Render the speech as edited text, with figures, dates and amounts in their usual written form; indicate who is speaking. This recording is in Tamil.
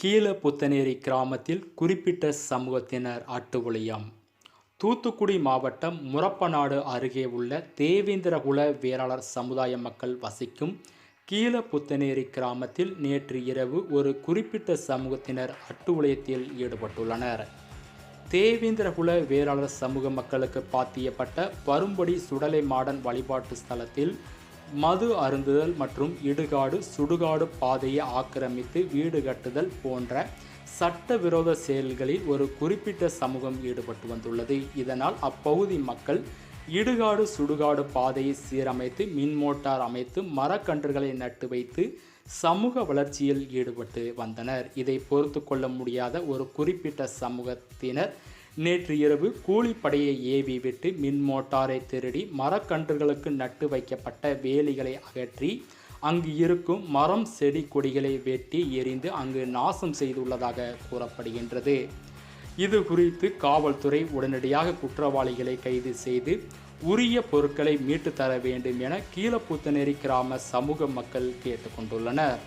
Speaker 1: கீழப்புத்தனேரி கிராமத்தில் குறிப்பிட்ட சமூகத்தினர் அட்டுழியம். தூத்துக்குடி மாவட்டம் முறப்பநாடு அருகே உள்ள தேவேந்திரகுல வேளாளர் சமுதாய மக்கள் வசிக்கும் கீழப்புத்தனேரி கிராமத்தில் நேற்று இரவு ஒரு குறிப்பிட்ட சமூகத்தினர் அட்டுழியத்தில் ஈடுபட்டுள்ளனர். தேவேந்திரகுல வேளாளர் சமூக மக்களுக்கு பாத்தியப்பட்ட பரும்படி சுடலை மாடன் வழிபாட்டு ஸ்தலத்தில் மது அருந்துதல் மற்றும் இடுகாடு சுடுகாடு பாதையை ஆக்கிரமித்து வீடு கட்டுதல் போன்ற சட்டவிரோத செயல்களில் ஒரு குறிப்பிட்ட சமூகம் ஈடுபட்டு வந்துள்ளது. இதனால் அப்பகுதி மக்கள் இடுகாடு சுடுகாடு பாதையை சீரமைத்து மின் மோட்டார் அமைத்து மரக்கன்றுகளை நட்டு வைத்து சமூக வளர்ச்சியில் ஈடுபட்டு வந்தனர். இதை பொறுத்து கொள்ள முடியாத ஒரு குறிப்பிட்ட சமூகத்தினர் நேற்று இரவு கூலிப்படையை ஏவி விட்டு மின் மோட்டாரை திருடி மரக்கன்றுகளுக்கு நட்டு வைக்கப்பட்ட வேலிகளை அகற்றி அங்கு இருக்கும் மரம் செடி கொடிகளை வெட்டி எரிந்து அங்கு நாசம் செய்துள்ளதாக கூறப்படுகின்றது. இது குறித்து காவல்துறை உடனடியாக குற்றவாளிகளை கைது செய்து உரிய பொருட்களை மீட்டு தர வேண்டும் என கீழப்புத்தனேரி கிராம சமூக மக்கள் கேட்டுக்கொண்டுள்ளனர்.